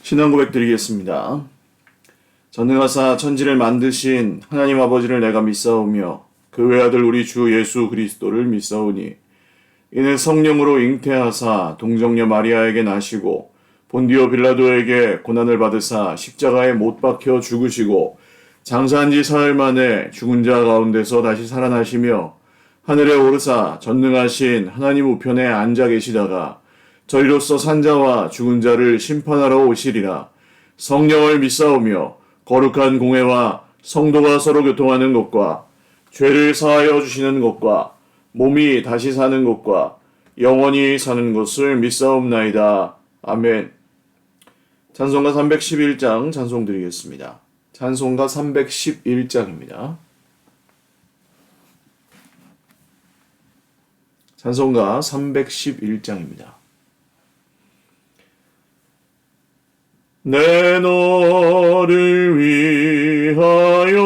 신앙 고백 드리겠습니다. 전능하사 천지를 만드신 하나님 아버지를 내가 믿사오며 그 외아들 우리 주 예수 그리스도를 믿사오니 이는 성령으로 잉태하사 동정녀 마리아에게 나시고 본디오 빌라도에게 고난을 받으사 십자가에 못 박혀 죽으시고 장사한 지 사흘 만에 죽은 자 가운데서 다시 살아나시며 하늘에 오르사 전능하신 하나님 우편에 앉아 계시다가 저희로서 산자와 죽은 자를 심판하러 오시리라. 성령을 믿사오며 거룩한 공회와 성도가 서로 교통하는 것과 죄를 사하여 주시는 것과 몸이 다시 사는 것과 영원히 사는 것을 믿사옵나이다. 아멘. 찬송가 311장 찬송 드리겠습니다. 찬송가 311장입니다. 찬송가 311장입니다. 내 너를 위하여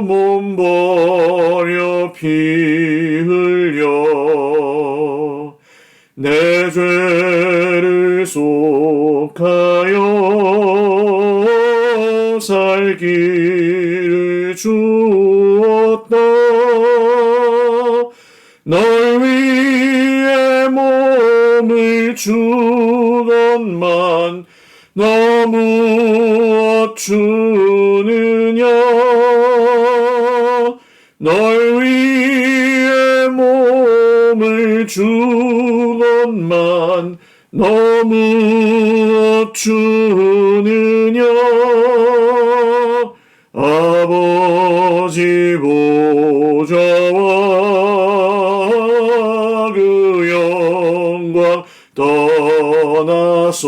몸 버려 피 흘려 내 죄를 속하여 살기를 주었다. 널 위해 몸을 주건만 너무 주느냐. 널 위해 몸을 주건만 너무 주느냐. 아버지 보좌와 그 영광 떠나서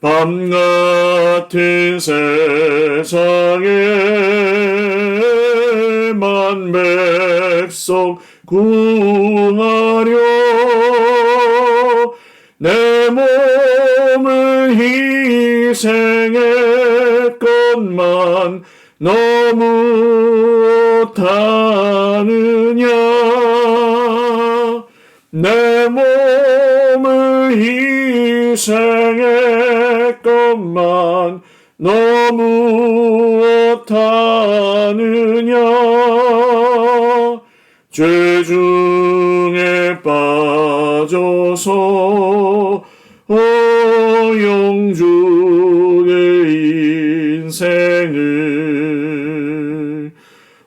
밤 같은 세상에 만 백성 구하려 내 몸을 희생했건만 너무 어떠느냐. 내 몸을 희생했건만 너무 어떠느냐. 죄 중에 빠져서 영죽의 인생을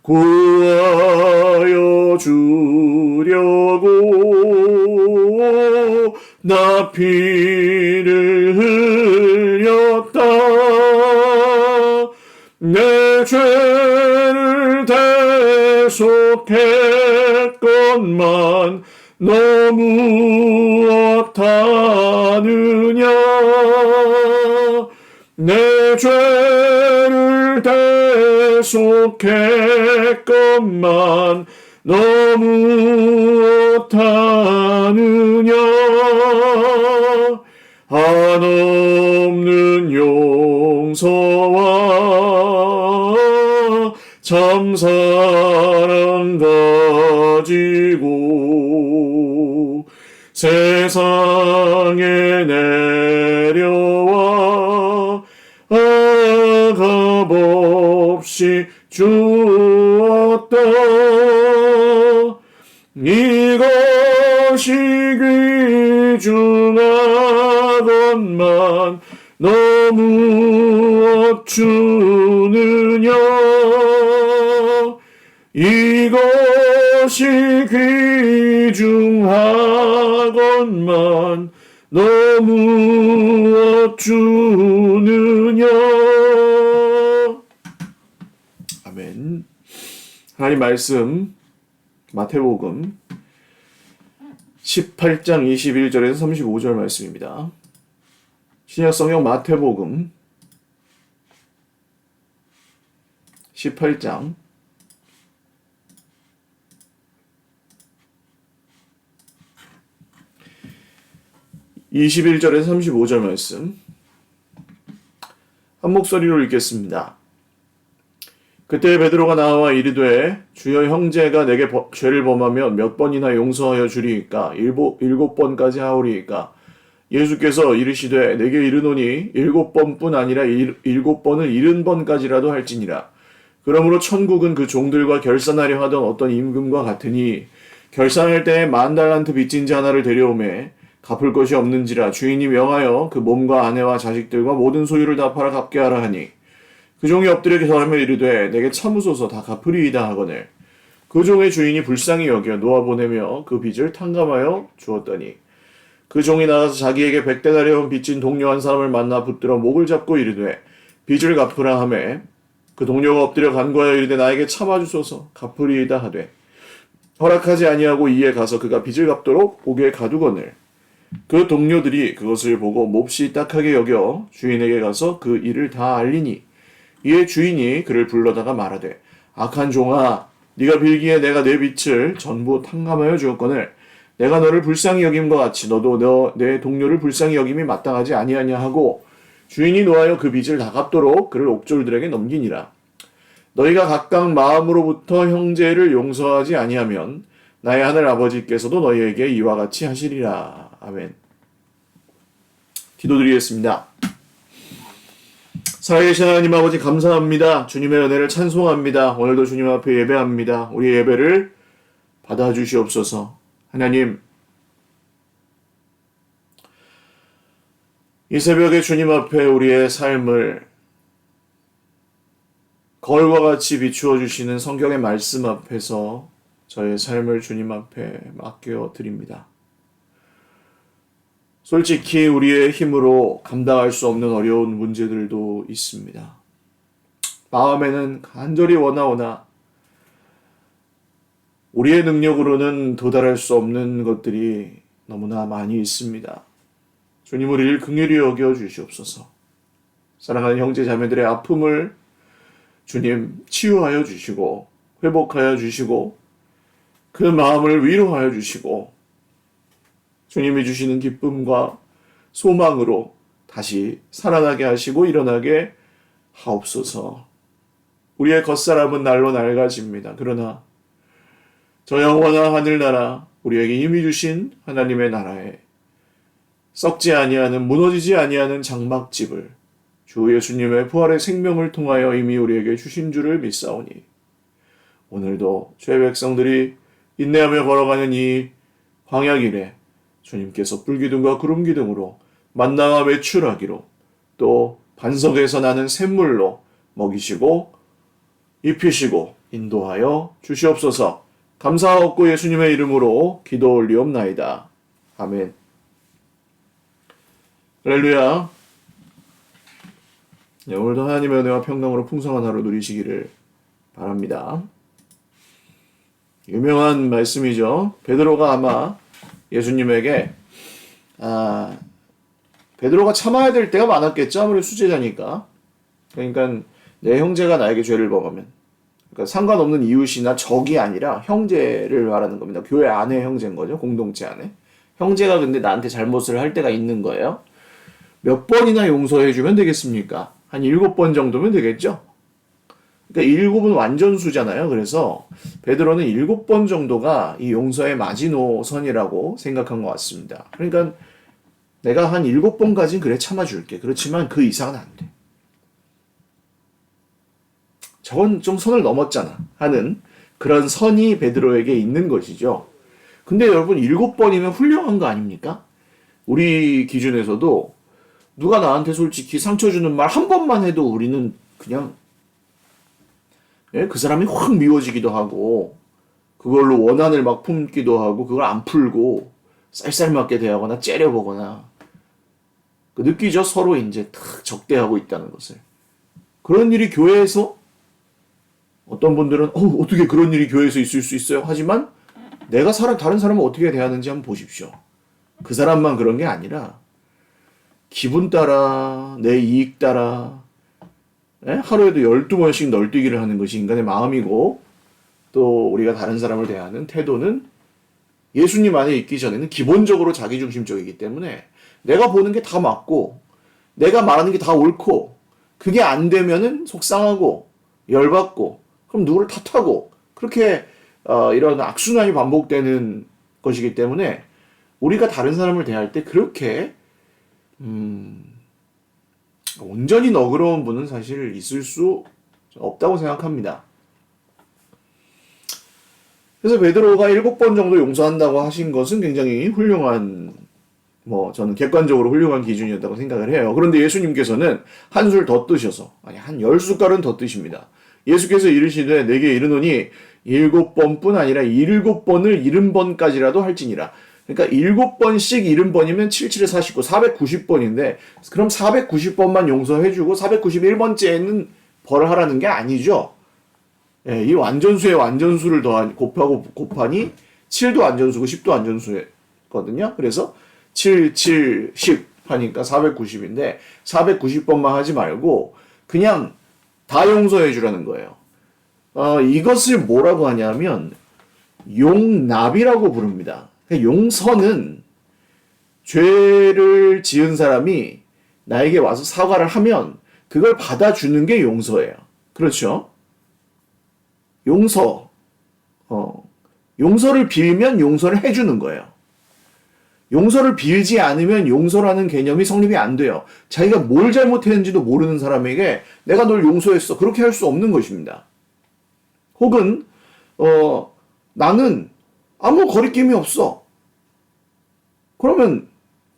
구하여 주려고 나 피를 흘렸다. 내 죄를 대속했건만 너무 어떠느냐. 내 죄를 대속했건만 너무 어떠느냐. 한없는 용서와 참사랑 가지고 세상에 내려와 아값없이 주었다. 이것이 귀중하건만 너무 주느냐. 이것이 귀중하건만 너무 주느냐. 아멘. 하나님 말씀 마태복음 18장 21절에서 35절 말씀입니다. 신약 성경 마태복음 18장 21절에서 35절 말씀 한 목소리로 읽겠습니다. 그때 베드로가 나와 이르되 주여 형제가 내게 죄를 범하면 몇 번이나 용서하여 주리이까? 일곱 번까지 하오리이까? 예수께서 이르시되 내게 이르노니 7번뿐 아니라 7번을 70번까지라도 할지니라. 그러므로 천국은 그 종들과 결산하려 하던 어떤 임금과 같으니 결산할 때에 10,000달란트 빚진 자 하나를 데려오매 갚을 것이 없는지라 주인이 명하여 그 몸과 아내와 자식들과 모든 소유를 다 팔아 갚게 하라 하니 그 종이 엎드려 기도하며 이르되 내게 참으소서 다 갚으리이다 하거늘 그 종의 주인이 불쌍히 여겨 놓아보내며 그 빚을 탕감하여 주었더니 그 종이 나가서 자기에게 100데나리온 빚진 동료 한 사람을 만나 붙들어 목을 잡고 이르되 빚을 갚으라 하매 그 동료가 엎드려 간구하여 이르되 나에게 참아주소서 갚으리이다 하되 허락하지 아니하고 이에 가서 그가 빚을 갚도록 옥에 가두거늘 그 동료들이 그것을 보고 몹시 딱하게 여겨 주인에게 가서 그 일을 다 알리니 이에 주인이 그를 불러다가 말하되 악한 종아 네가 빌기에 내가 내 빚을 전부 탕감하여 주었거늘 내가 너를 불쌍히 여김과 같이 너도 내 동료를 불쌍히 여김이 마땅하지 아니하냐 하고 주인이 노하여 그 빚을 다 갚도록 그를 옥졸들에게 넘기니라. 너희가 각각 마음으로부터 형제를 용서하지 아니하면 나의 하늘 아버지께서도 너희에게 이와 같이 하시리라. 아멘. 기도드리겠습니다. 살아계신 하나님 아버지 감사합니다. 주님의 은혜를 찬송합니다. 오늘도 주님 앞에 예배합니다. 우리의 예배를 받아주시옵소서. 하나님, 이 새벽에 주님 앞에 우리의 삶을 거울과 같이 비추어 주시는 성경의 말씀 앞에서 저의 삶을 주님 앞에 맡겨 드립니다. 솔직히 우리의 힘으로 감당할 수 없는 어려운 문제들도 있습니다. 마음에는 간절히 원하오나 우리의 능력으로는 도달할 수 없는 것들이 너무나 많이 있습니다. 주님 우리를 긍휼히 여겨 주시옵소서. 사랑하는 형제 자매들의 아픔을 주님 치유하여 주시고 회복하여 주시고 그 마음을 위로하여 주시고 주님이 주시는 기쁨과 소망으로 다시 살아나게 하시고 일어나게 하옵소서. 우리의 겉사람은 날로 낡아집니다. 그러나 저 영원한 하늘나라 우리에게 이미 주신 하나님의 나라에 썩지 아니하는 무너지지 아니하는 장막집을 주 예수님의 부활의 생명을 통하여 이미 우리에게 주신 줄을 믿사오니 오늘도 죄 백성들이 인내하며 걸어가는 이 광야길에 주님께서 불기둥과 구름기둥으로 만나와 매출하기로 또 반석에서 나는 샘물로 먹이시고 입히시고 인도하여 주시옵소서. 감사하옵고 예수님의 이름으로 기도 올리옵나이다. 아멘. 할렐루야. 네, 오늘도 하나님의 은혜와 평강으로 풍성한 하루 누리시기를 바랍니다. 유명한 말씀이죠. 베드로가 아마 예수님에게 베드로가 참아야 될 때가 많았겠죠. 아무리 수제자니까. 그러니까 내 형제가 나에게 죄를 범하면 그러니까 상관없는 이웃이나 적이 아니라 형제를 말하는 겁니다. 교회 안에 형제인 거죠. 공동체 안에. 형제가 근데 나한테 잘못을 할 때가 있는 거예요. 몇 번이나 용서해주면 되겠습니까? 한 7번 정도면 되겠죠? 그러니까 7은 완전수잖아요. 그래서 베드로는 7번 정도가 이 용서의 마지노선이라고 생각한 것 같습니다. 그러니까 내가 한 7번까지는 그래 참아줄게. 그렇지만 그 이상은 안 돼. 저건 좀 선을 넘었잖아 하는 그런 선이 베드로에게 있는 것이죠. 근데 여러분 7번이면 훌륭한 거 아닙니까? 우리 기준에서도 누가 나한테 솔직히 상처 주는 말 한 번만 해도 우리는 그냥 그 사람이 확 미워지기도 하고 그걸로 원한을 막 품기도 하고 그걸 안 풀고 쌀쌀맞게 대하거나 째려보거나 느끼죠? 서로 이제 탁 적대하고 있다는 것을. 그런 일이 교회에서 어떤 분들은 어떻게 그런 일이 교회에서 있을 수 있어요? 하지만 내가 다른 사람을 어떻게 대하는지 한번 보십시오. 그 사람만 그런 게 아니라 기분 따라 내 이익 따라 하루에도 12번씩 널뛰기를 하는 것이 인간의 마음이고 또 우리가 다른 사람을 대하는 태도는 예수님 안에 있기 전에는 기본적으로 자기중심적이기 때문에 내가 보는 게 다 맞고 내가 말하는 게 다 옳고 그게 안 되면은 속상하고 열받고 그럼 누구를 탓하고 그렇게 이런 악순환이 반복되는 것이기 때문에 우리가 다른 사람을 대할 때 그렇게 온전히 너그러운 분은 사실 있을 수 없다고 생각합니다. 그래서 베드로가 7번 정도 용서한다고 하신 것은 굉장히 훌륭한, 저는 객관적으로 훌륭한 기준이었다고 생각을 해요. 그런데 예수님께서는 한 술 더 뜨셔서, 한 10숟갈은 더 뜨십니다. 예수께서 이르시되 내게 이르노니 7번뿐 아니라 7번을 70번까지라도 할지니라. 그러니까 7번씩 70번이면 77에 49, 490번인데, 그럼 490번만 용서해주고 491번째는 벌을 하라는 게 아니죠. 예, 이 완전수에 완전수를 곱하니 7도 완전수고 10도 완전수거든요. 그래서 7, 7, 10 하니까 490인데 490번만 하지 말고 그냥 다 용서해 주라는 거예요. 이것을 뭐라고 하냐면 용납이라고 부릅니다. 용서는 죄를 지은 사람이 나에게 와서 사과를 하면 그걸 받아주는 게 용서예요. 그렇죠? 용서를 빌면 용서를 해주는 거예요. 용서를 빌지 않으면 용서라는 개념이 성립이 안 돼요. 자기가 뭘 잘못했는지도 모르는 사람에게 내가 널 용서했어. 그렇게 할 수 없는 것입니다. 혹은 나는 아무 거리낌이 없어. 그러면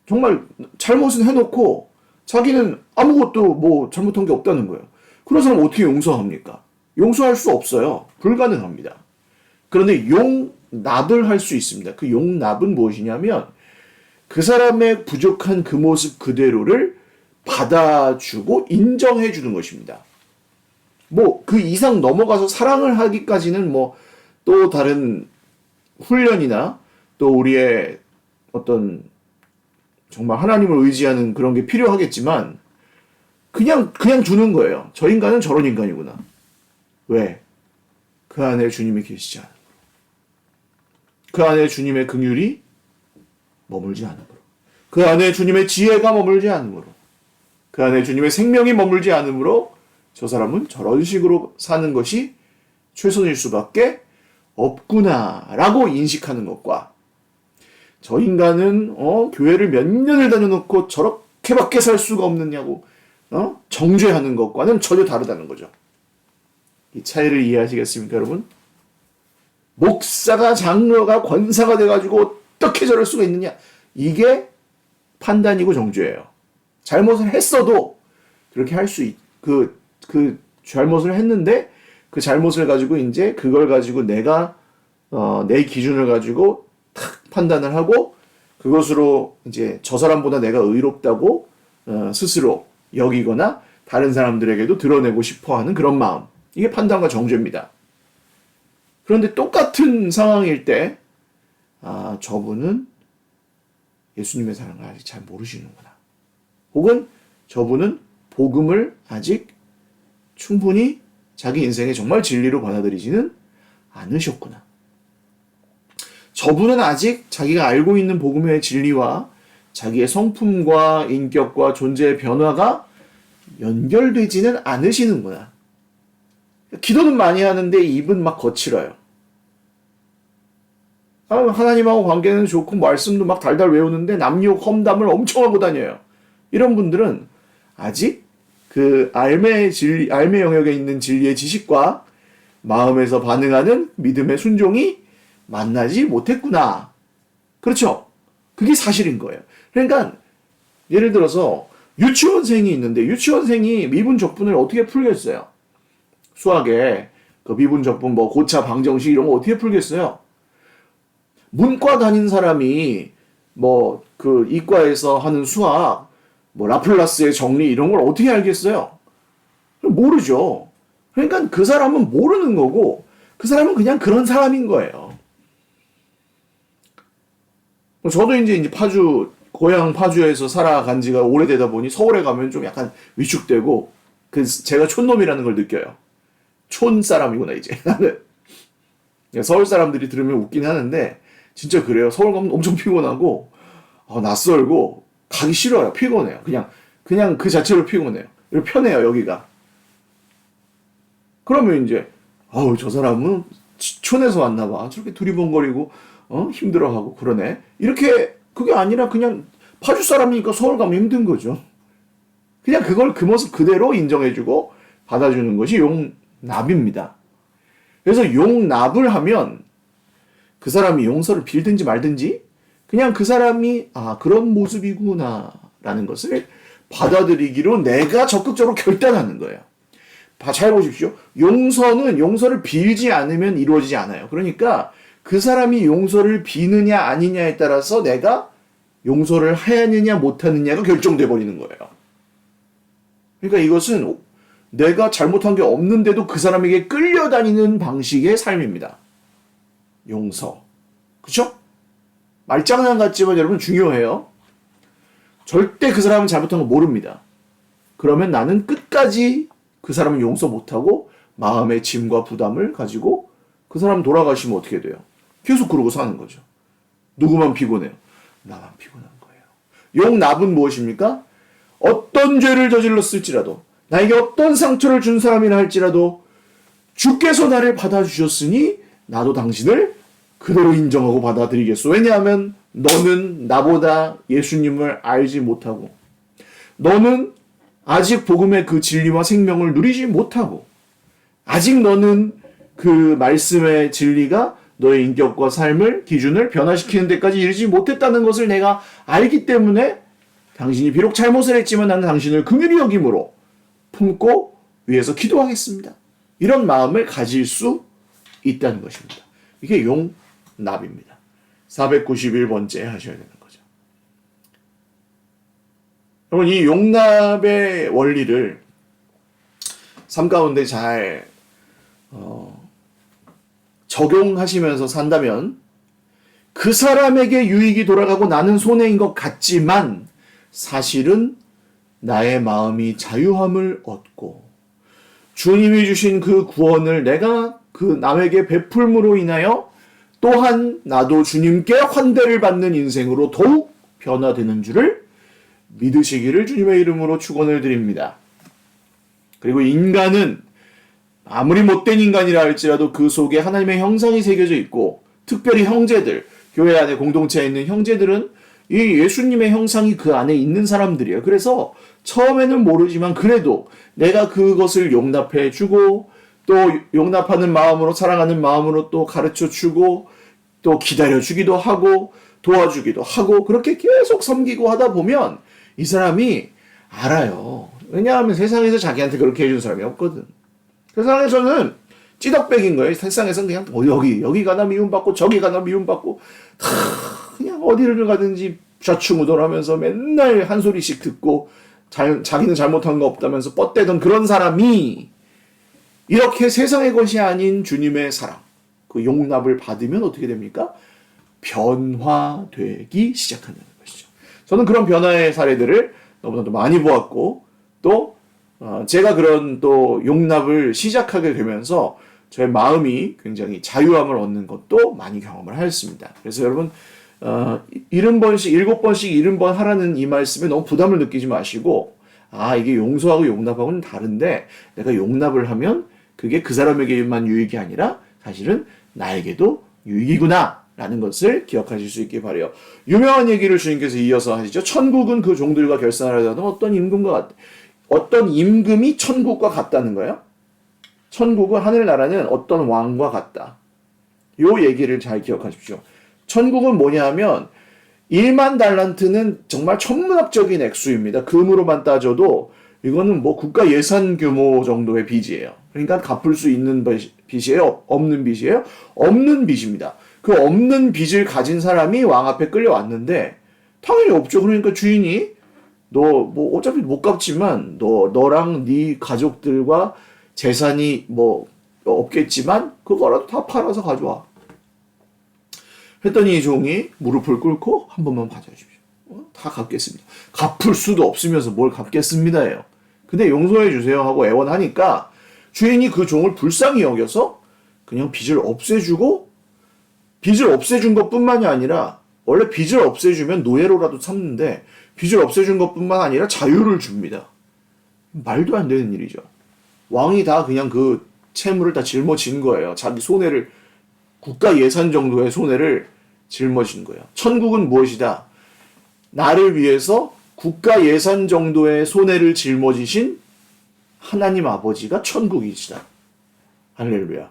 정말 잘못은 해놓고 자기는 아무것도 잘못한 게 없다는 거예요. 그런 사람 어떻게 용서합니까? 용서할 수 없어요. 불가능합니다. 그런데 용납을 할 수 있습니다. 그 용납은 무엇이냐면 그 사람의 부족한 그 모습 그대로를 받아주고 인정해 주는 것입니다. 그 이상 넘어가서 사랑을 하기까지는 또 다른 훈련이나 또 우리의 어떤 정말 하나님을 의지하는 그런 게 필요하겠지만 그냥 주는 거예요. 저 인간은 저런 인간이구나. 왜? 그 안에 주님이 계시지 않은 거로. 그 안에 주님의 긍휼이 머물지 않은 거로. 그 안에 주님의 지혜가 머물지 않은 거로. 그 안에 주님의 생명이 머물지 않으므로 저 사람은 저런 식으로 사는 것이 최선일 수밖에 없구나라고 인식하는 것과 저 인간은 교회를 몇 년을 다녀놓고 저렇게밖에 살 수가 없느냐고 정죄하는 것과는 전혀 다르다는 거죠. 이 차이를 이해하시겠습니까, 여러분? 목사가 장로가 권사가 돼가지고 어떻게 저럴 수가 있느냐? 이게 판단이고 정죄예요. 잘못을 했어도 그렇게 할 수 그 잘못을 했는데 그 잘못을 가지고 이제 그걸 가지고 내가 내 기준을 가지고 탁 판단을 하고 그것으로 이제 저 사람보다 내가 의롭다고 스스로 여기거나 다른 사람들에게도 드러내고 싶어하는 그런 마음. 이게 판단과 정죄입니다. 그런데 똑같은 상황일 때 저분은 예수님의 사랑을 아직 잘 모르시는구나. 혹은 저분은 복음을 아직 충분히 자기 인생의 정말 진리로 받아들이지는 않으셨구나. 저분은 아직 자기가 알고 있는 복음의 진리와 자기의 성품과 인격과 존재의 변화가 연결되지는 않으시는구나. 기도는 많이 하는데 입은 막 거칠어요. 하나님하고 관계는 좋고 말씀도 막 달달 외우는데 남욕 험담을 엄청 하고 다녀요. 이런 분들은 아직 그 알매 영역에 있는 진리의 지식과 마음에서 반응하는 믿음의 순종이 만나지 못했구나. 그렇죠? 그게 사실인 거예요. 그러니까 예를 들어서 유치원생이 있는데 유치원생이 미분 적분을 어떻게 풀겠어요? 수학에 그 미분 적분 고차 방정식 이런 거 어떻게 풀겠어요? 문과 다닌 사람이 그 이과에서 하는 수학 라플라스의 정리 이런 걸 어떻게 알겠어요? 모르죠. 그러니까 그 사람은 모르는 거고 그 사람은 그냥 그런 사람인 거예요. 저도 이제 고향 파주에서 살아간 지가 오래되다 보니 서울에 가면 좀 약간 위축되고 제가 촌놈이라는 걸 느껴요. 촌 사람이구나 이제 나는. 서울 사람들이 들으면 웃긴 하는데 진짜 그래요. 서울 가면 엄청 피곤하고 낯설고 가기 싫어요. 피곤해요. 그냥 그 자체로 피곤해요. 편해요 여기가. 그러면 이제 저 사람은 촌에서 왔나 봐. 저렇게 두리번거리고 힘들어하고 그러네. 이렇게 그게 아니라 그냥 파주 사람이니까 서울 가면 힘든 거죠. 그냥 그걸 그 모습 그대로 인정해주고 받아주는 것이 용납입니다. 그래서 용납을 하면 그 사람이 용서를 빌든지 말든지 그냥 그 사람이 그런 모습이구나 라는 것을 받아들이기로 내가 적극적으로 결단하는 거예요. 잘 보십시오. 용서를 빌지 않으면 이루어지지 않아요. 그러니까 그 사람이 용서를 비느냐 아니냐에 따라서 내가 용서를 하느냐 못하느냐가 결정돼 버리는 거예요. 그러니까 이것은 내가 잘못한 게 없는데도 그 사람에게 끌려다니는 방식의 삶입니다. 용서. 그쵸? 말장난 같지만 여러분 중요해요. 절대 그 사람은 잘못한 거 모릅니다. 그러면 나는 끝까지 그 사람을 용서 못하고 마음의 짐과 부담을 가지고 그 사람 돌아가시면 어떻게 돼요? 계속 그러고 사는 거죠. 누구만 피곤해요? 나만 피곤한 거예요. 용납은 무엇입니까? 어떤 죄를 저질렀을지라도 나에게 어떤 상처를 준 사람이라 할지라도 주께서 나를 받아주셨으니 나도 당신을 그대로 인정하고 받아들이겠소. 왜냐하면 너는 나보다 예수님을 알지 못하고 너는 아직 복음의 그 진리와 생명을 누리지 못하고 아직 너는 그 말씀의 진리가 너의 인격과 삶을 기준을 변화시키는 데까지 이르지 못했다는 것을 내가 알기 때문에 당신이 비록 잘못을 했지만 나는 당신을 긍휼히 여김으로 품고 위해서 기도하겠습니다. 이런 마음을 가질 수 있다는 것입니다. 이게 용납입니다. 491번째 하셔야 되는 거죠. 여러분 이 용납의 원리를 삶 가운데 잘 적용하시면서 산다면 그 사람에게 유익이 돌아가고 나는 손해인 것 같지만 사실은 나의 마음이 자유함을 얻고 주님이 주신 그 구원을 내가 그 남에게 베풀므로 인하여 또한 나도 주님께 환대를 받는 인생으로 더욱 변화되는 줄을 믿으시기를 주님의 이름으로 축원을 드립니다. 그리고 인간은 아무리 못된 인간이라 할지라도 그 속에 하나님의 형상이 새겨져 있고 특별히 형제들, 교회 안에 공동체에 있는 형제들은 이 예수님의 형상이 그 안에 있는 사람들이에요. 그래서 처음에는 모르지만 그래도 내가 그것을 용납해 주고 또 용납하는 마음으로 사랑하는 마음으로 또 가르쳐 주고 또 기다려 주기도 하고 도와주기도 하고 그렇게 계속 섬기고 하다 보면 이 사람이 알아요. 왜냐하면 세상에서 자기한테 그렇게 해준 사람이 없거든. 세상에서는 찌덕백인 거예요. 세상에서는 그냥 여기 가나 미움받고 저기 가나 미움받고 그냥 어디를 가든지 좌충우돌하면서 맨날 한 소리씩 듣고 자기는 잘못한 거 없다면서 뻗대던 그런 사람이 이렇게 세상의 것이 아닌 주님의 사랑, 그 용납을 받으면 어떻게 됩니까? 변화되기 시작한다는 것이죠. 저는 그런 변화의 사례들을 너무나도 많이 보았고 또 제가 그런 또 용납을 시작하게 되면서 저의 마음이 굉장히 자유함을 얻는 것도 많이 경험을 하였습니다. 그래서 여러분 70번씩 70번 하라는 이 말씀에 너무 부담을 느끼지 마시고 이게 용서하고 용납하고는 다른데 내가 용납을 하면 그게 그 사람에게만 유익이 아니라 사실은 나에게도 유익이구나 라는 것을 기억하실 수 있길 바라요. 유명한 얘기를 주님께서 이어서 하시죠. 천국은 그 종들과 결산하려던 어떤 임금이 천국과 같다는 거예요. 천국은 하늘나라는 어떤 왕과 같다. 요 얘기를 잘 기억하십시오. 천국은 뭐냐 하면 1만 달란트는 정말 천문학적인 액수입니다. 금으로만 따져도 이거는 뭐 국가 예산 규모 정도의 빚이에요. 그러니까 갚을 수 있는 빚이에요? 없는 빚이에요? 없는 빚입니다. 그 없는 빚을 가진 사람이 왕 앞에 끌려왔는데 당연히 없죠. 그러니까 주인이 너 뭐 어차피 못 갚지만 너랑 네 가족들과 재산이 뭐 없겠지만 그거라도 다 팔아서 가져와. 했더니 이 종이 무릎을 꿇고 한 번만 봐주십시오. 다 갚겠습니다. 갚을 수도 없으면서 뭘 갚겠습니다예요. 근데 용서해 주세요 하고 애원하니까 주인이 그 종을 불쌍히 여겨서 그냥 빚을 없애주고 빚을 없애준 것뿐만이 아니라 원래 빚을 없애주면 노예로라도 참는데 빚을 없애준 것뿐만 아니라 자유를 줍니다. 말도 안 되는 일이죠. 왕이 다 그냥 그 채무를 다 짊어진 거예요. 자기 손해를 국가 예산 정도의 손해를 짊어진 거예요. 천국은 무엇이다? 나를 위해서 국가 예산 정도의 손해를 짊어지신 하나님 아버지가 천국이시다. 할렐루야.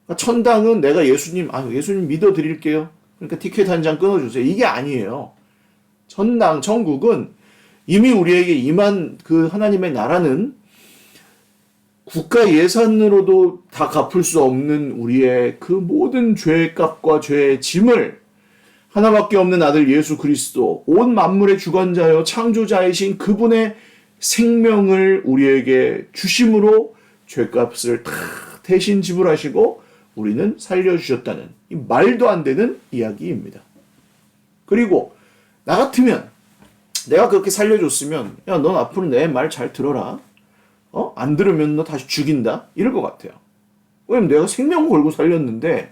그러니까 천당은 내가 예수님 믿어드릴게요. 그러니까 티켓 한 장 끊어주세요. 이게 아니에요. 천국은 이미 우리에게 임한 그 하나님의 나라는 국가 예산으로도 다 갚을 수 없는 우리의 그 모든 죄값과 죄의 짐을 하나밖에 없는 아들 예수 그리스도, 온 만물의 주관자여 창조자이신 그분의 생명을 우리에게 주심으로 죄값을 다 대신 지불하시고 우리는 살려주셨다는 이 말도 안 되는 이야기입니다. 그리고 나 같으면 내가 그렇게 살려줬으면 야, 넌 앞으로 내 말 잘 들어라. 안 들으면 너 다시 죽인다. 이럴 것 같아요. 왜냐면 내가 생명 걸고 살렸는데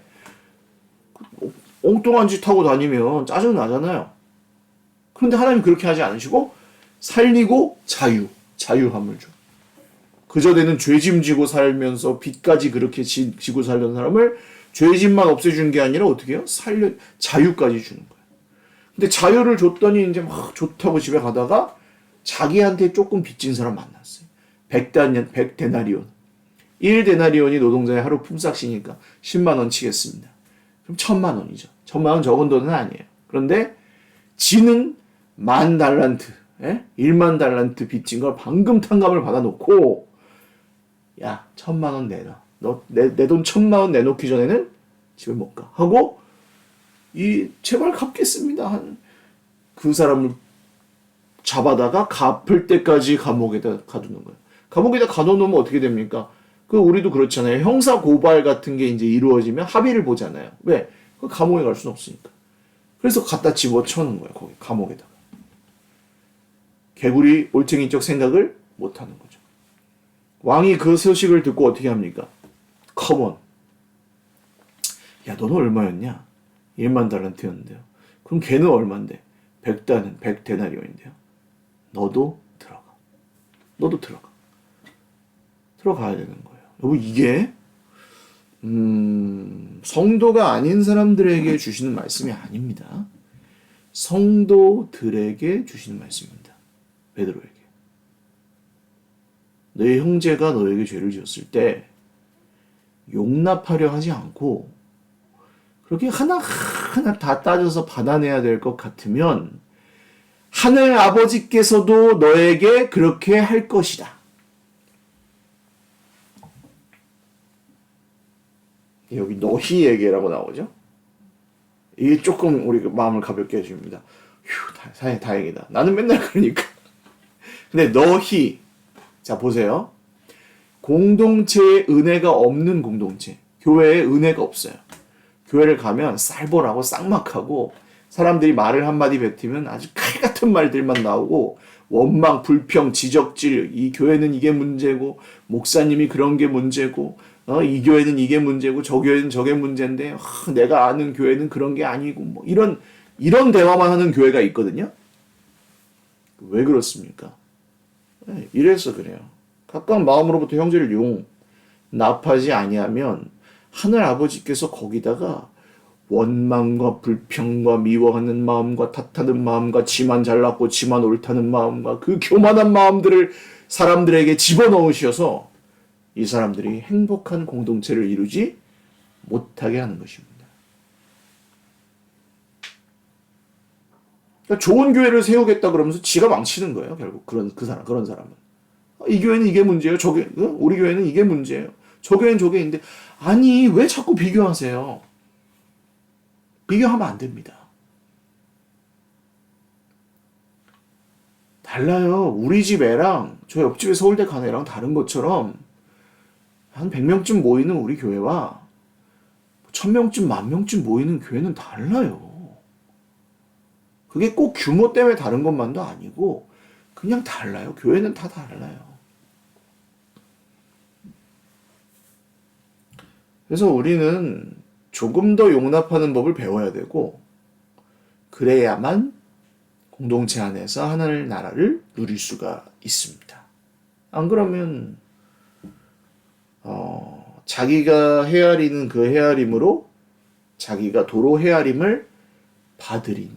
엉뚱한 짓 하고 다니면 짜증 나잖아요. 그런데 하나님 그렇게 하지 않으시고 살리고 자유함을 줘. 그저 되는 죄짐 지고 살면서 빚까지 그렇게 지고 살던 사람을 죄짐만 없애준 게 아니라 어떻게 해요? 자유까지 주는 거예요. 근데 자유를 줬더니 이제 막 좋다고 집에 가다가 자기한테 조금 빚진 사람 만났어요. 100데나리온. 1데나리온이 노동자의 하루 품삯이니까 10만 원 치겠습니다. 그럼 1000만 원이죠. 1000만 원 적은 돈은 아니에요. 그런데 지는 10,000달란트, 10,000달란트 빚진 걸 방금 탕감을 받아놓고 야, 1000만 원 내놔. 너 내 돈 1000만 원 내놓기 전에는 집에 못 가. 하고 제발 갚겠습니다. 그 사람을 잡아다가 갚을 때까지 감옥에다 가두는 거예요. 감옥에다 가둬놓으면 어떻게 됩니까? 우리도 그렇잖아요. 형사 고발 같은 게 이제 이루어지면 합의를 보잖아요. 왜? 감옥에 갈 수는 없으니까. 그래서 갖다 집어쳐는 거예요. 거기 감옥에다가. 개구리 올챙이적 생각을 못 하는 거죠. 왕이 그 소식을 듣고 어떻게 합니까? 컴온. 야, 너는 얼마였냐? 10,000달란트였는데요. 그럼 걔는 얼만데? 100데나리온인데요. 너도 들어가. 들어가야 되는 거예요. 여보, 이게 성도가 아닌 사람들에게 주시는 말씀이 아닙니다. 성도들에게 주시는 말씀입니다. 베드로에게. 너의 형제가 너에게 죄를 지었을 때 용납하려 하지 않고 그렇게 하나하나 다 따져서 받아내야 될 것 같으면 하늘 아버지께서도 너에게 그렇게 할 것이다. 여기 너희에게라고 나오죠. 이게 조금 우리 마음을 가볍게 해줍니다. 휴, 다행이다. 나는 맨날 그러니까. 근데 너희, 자 보세요. 공동체에 은혜가 없는 공동체, 교회에 은혜가 없어요. 교회를 가면 쌀벌하고 쌍막하고 사람들이 말을 한마디 뱉으면 아주 칼 같은 말들만 나오고 원망, 불평, 지적질, 이 교회는 이게 문제고 목사님이 그런 게 문제고 이 교회는 이게 문제고 저 교회는 저게 문제인데 내가 아는 교회는 그런 게 아니고 뭐 이런 대화만 하는 교회가 있거든요. 왜 그렇습니까? 이래서 그래요. 각각 마음으로부터 형제를 용납하지 아니하면 하늘 아버지께서 거기다가 원망과 불평과 미워하는 마음과 탓하는 마음과 지만 잘났고 지만 옳다는 마음과 그 교만한 마음들을 사람들에게 집어넣으셔서 이 사람들이 행복한 공동체를 이루지 못하게 하는 것입니다. 그러니까 좋은 교회를 세우겠다 그러면서 지가 망치는 거예요. 결국 그런 사람은. 이 교회는 이게 문제예요. 우리 교회는 이게 문제예요. 저 교회는 저게 있는데 아니 왜 자꾸 비교하세요? 비교하면 안 됩니다. 달라요. 우리 집 애랑 저 옆집에 서울대 간 애랑 다른 것처럼 한 100명쯤 모이는 우리 교회와 1000명쯤, 10,000명쯤 모이는 교회는 달라요. 그게 꼭 규모 때문에 다른 것만도 아니고 그냥 달라요. 교회는 다 달라요. 그래서 우리는 조금 더 용납하는 법을 배워야 되고 그래야만 공동체 안에서 하나님의 나라를 누릴 수가 있습니다. 안 그러면 자기가 헤아리는 그 헤아림으로 자기가 도로 헤아림을 받으리니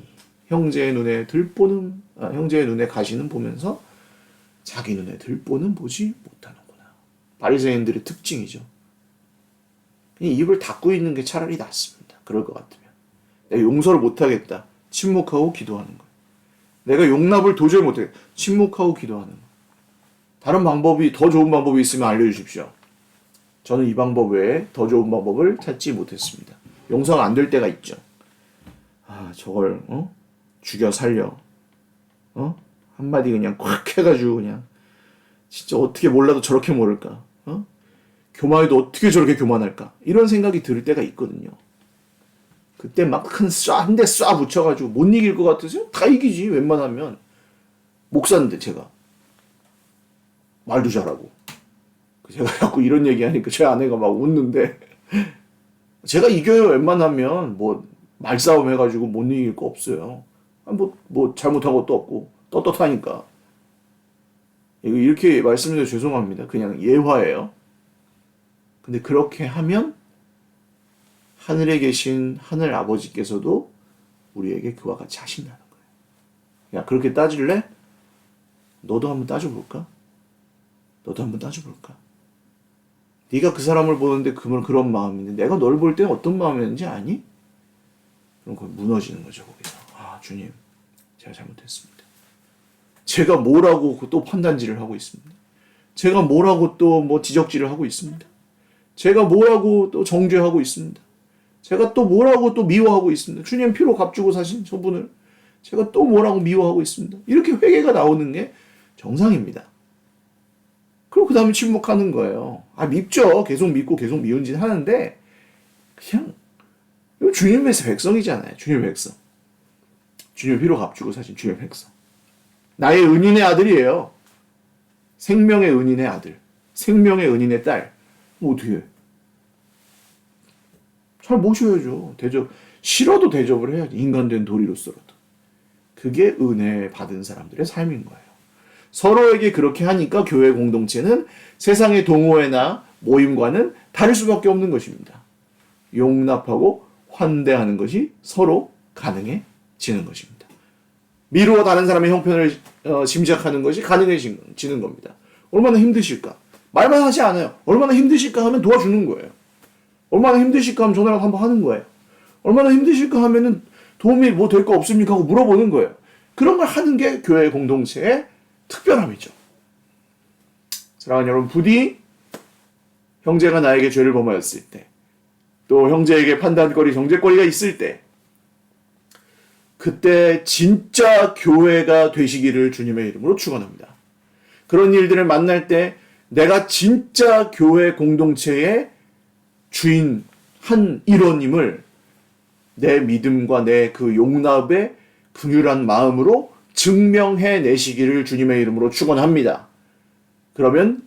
형제의 눈에 가시는 보면서 자기 눈에 들보는 보지 못하는구나. 바리새인들의 특징이죠. 그냥 입을 닫고 있는 게 차라리 낫습니다. 그럴 것 같으면. 내가 용서를 못하겠다. 침묵하고 기도하는 거예요. 내가 용납을 도저히 못하겠다. 침묵하고 기도하는 거예요. 다른 방법이, 더 좋은 방법이 있으면 알려주십시오. 저는 이 방법 외에 더 좋은 방법을 찾지 못했습니다. 용서가 안 될 때가 있죠. 저걸 죽여 살려 한마디 그냥 콱 해가지고 그냥 진짜 어떻게 몰라도 저렇게 모를까? 교만해도 어떻게 저렇게 교만할까? 이런 생각이 들 때가 있거든요. 그때 막 한 대 쏴 붙여가지고 못 이길 것 같으세요? 다 이기지 웬만하면. 목사인데 제가 말도 잘하고 제가 자꾸 이런 얘기하니까 제 아내가 막 웃는데 제가 이겨요. 웬만하면 뭐 말싸움 해가지고 못 이길 거 없어요. 뭐 잘못한 것도 없고 떳떳하니까. 이렇게 말씀드려서 죄송합니다. 그냥 예화예요. 근데 그렇게 하면 하늘에 계신 하늘 아버지께서도 우리에게 그와 같이 하신다는 거예요. 야, 그렇게 따질래? 너도 한번 따져볼까? 너도 한번 따져볼까? 네가 그 사람을 보는데 그런 마음인데 내가 널 볼 때는 어떤 마음이었는지 아니? 그럼 그건 무너지는 거죠. 거기서. 주님, 제가 잘못했습니다. 제가 뭐라고 또 판단질을 하고 있습니다. 제가 뭐라고 또 뭐 지적질을 하고 있습니다. 제가 뭐라고 또 정죄하고 있습니다. 제가 또 뭐라고 또 미워하고 있습니다. 주님 피로 값주고 사신 저분을 제가 또 뭐라고 미워하고 있습니다. 이렇게 회개가 나오는 게 정상입니다. 그리고 그 다음에 침묵하는 거예요. 밉죠. 계속 밉고 계속 미운 짓 하는데 그냥 이거 주님의 백성이잖아요. 주님의 백성. 주님의 피로 값주고 사신 주님의 백성. 나의 은인의 아들이에요. 생명의 은인의 아들. 생명의 은인의 딸. 어떻게 해? 잘 모셔야죠. 싫어도 대접을 해야지. 인간된 도리로서라도. 그게 은혜 받은 사람들의 삶인 거예요. 서로에게 그렇게 하니까 교회 공동체는 세상의 동호회나 모임과는 다를 수밖에 없는 것입니다. 용납하고 환대하는 것이 서로 가능해지는 것입니다. 미루어 다른 사람의 형편을 짐작하는 것이 가능해지는 겁니다. 얼마나 힘드실까? 말만 하지 않아요. 얼마나 힘드실까 하면 도와주는 거예요. 얼마나 힘드실까 하면 전화를 한번 하는 거예요. 얼마나 힘드실까 하면은 도움이 뭐 될 거 없습니까 하고 물어보는 거예요. 그런 걸 하는 게 교회 공동체의 특별함이죠. 사랑하는 여러분, 부디 형제가 나에게 죄를 범하였을 때, 또 형제에게 판단거리, 정죄거리가 있을 때, 그때 진짜 교회가 되시기를 주님의 이름으로 축원합니다. 그런 일들을 만날 때 내가 진짜 교회 공동체의 주인 한 일원임을 내 믿음과 내 그 용납의 긍휼한 마음으로 증명해 내시기를 주님의 이름으로 축원합니다. 그러면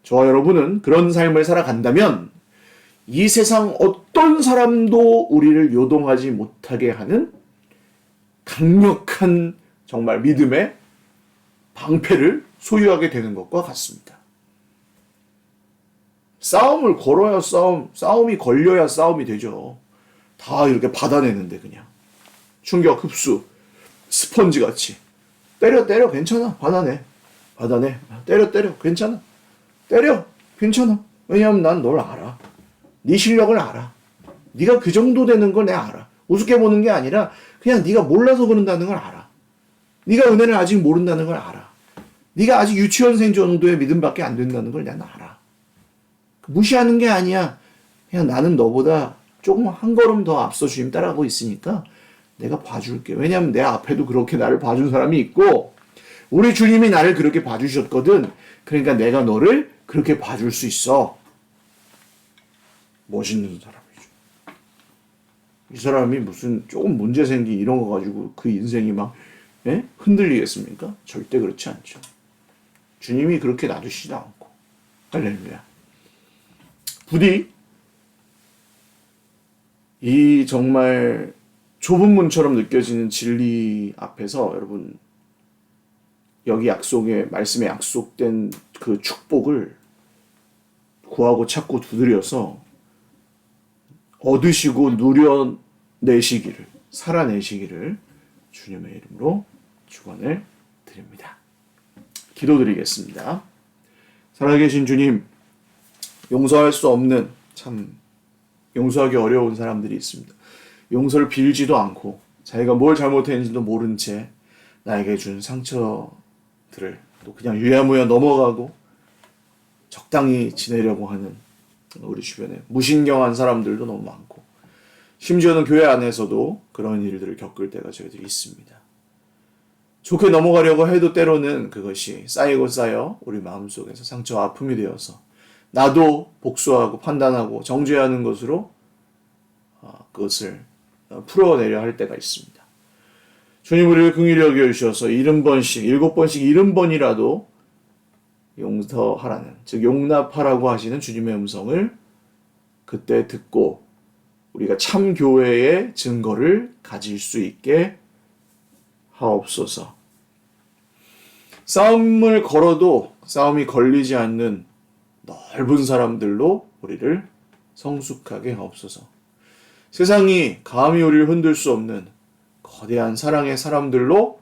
저와 여러분은 그런 삶을 살아간다면 이 세상 어떤 사람도 우리를 요동하지 못하게 하는 강력한 정말 믿음의 방패를 소유하게 되는 것과 같습니다. 싸움을 걸어야 싸움이 걸려야 싸움이 되죠. 다 이렇게 받아내는데 그냥 충격 흡수 스펀지 같이 때려 괜찮아 받아내 때려 괜찮아 때려 괜찮아. 왜냐하면 난 널 알아. 네 실력을 알아. 네가 그 정도 되는 걸 내가 알아. 우습게 보는 게 아니라 그냥 네가 몰라서 그런다는 걸 알아. 네가 은혜를 아직 모른다는 걸 알아. 네가 아직 유치원생 정도의 믿음밖에 안 된다는 걸 난 알아. 무시하는 게 아니야. 그냥 나는 너보다 조금 한 걸음 더 앞서 주님 따라가고 있으니까 내가 봐줄게. 왜냐하면 내 앞에도 그렇게 나를 봐준 사람이 있고 우리 주님이 나를 그렇게 봐주셨거든. 그러니까 내가 너를 그렇게 봐줄 수 있어. 멋있는 사람이죠. 이 사람이 무슨 조금 문제 생기 이런 거 가지고 그 인생이 막 흔들리겠습니까? 절대 그렇지 않죠. 주님이 그렇게 놔두시지도 않고. 할렐루야. 부디 이 정말 좁은 문처럼 느껴지는 진리 앞에서 여러분 여기 약속에 말씀에 약속된 그 축복을 구하고 찾고 두드려서 얻으시고 누려내시기를 살아내시기를 주님의 이름으로 축원을 드립니다. 기도드리겠습니다. 살아계신 주님, 용서할 수 없는, 참 용서하기 어려운 사람들이 있습니다. 용서를 빌지도 않고 자기가 뭘 잘못했는지도 모른 채 나에게 준 상처들을 또 그냥 유야무야 넘어가고 적당히 지내려고 하는 우리 주변에 무신경한 사람들도 너무 많고, 심지어는 교회 안에서도 그런 일들을 겪을 때가 저희들이 있습니다. 좋게 넘어가려고 해도 때로는 그것이 쌓이고 쌓여 우리 마음속에서 상처와 아픔이 되어서 나도 복수하고 판단하고 정죄하는 것으로 그것을 풀어내려 할 때가 있습니다. 주님, 우리를 긍휼히 여겨주셔서 70번씩, 7번씩 70번이라도 용서하라는, 즉 용납하라고 하시는 주님의 음성을 그때 듣고 우리가 참 교회의 증거를 가질 수 있게 하옵소서. 싸움을 걸어도 싸움이 걸리지 않는 넓은 사람들로 우리를 성숙하게 하옵소서. 세상이 감히 우리를 흔들 수 없는 거대한 사랑의 사람들로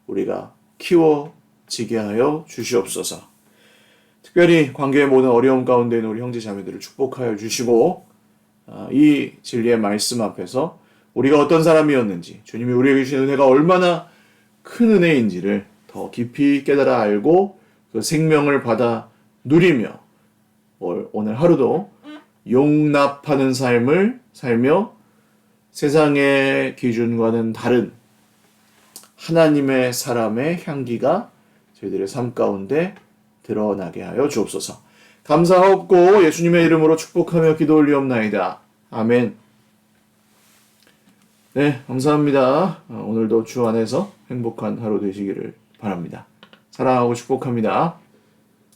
우리가 키워지게 하여 주시옵소서. 특별히 관계의 모든 어려움 가운데 있는 우리 형제 자매들을 축복하여 주시고, 이 진리의 말씀 앞에서 우리가 어떤 사람이었는지, 주님이 우리에게 주신 은혜가 얼마나 큰 은혜인지를 더 깊이 깨달아 알고 그 생명을 받아 누리며 오늘 하루도 용납하는 삶을 살며 세상의 기준과는 다른 하나님의 사람의 향기가 저희들의 삶 가운데 드러나게 하여 주옵소서. 감사하옵고 예수님의 이름으로 축복하며 기도 올리옵나이다. 아멘. 네, 감사합니다. 오늘도 주 안에서 행복한 하루 되시기를 바랍니다. 사랑하고 축복합니다.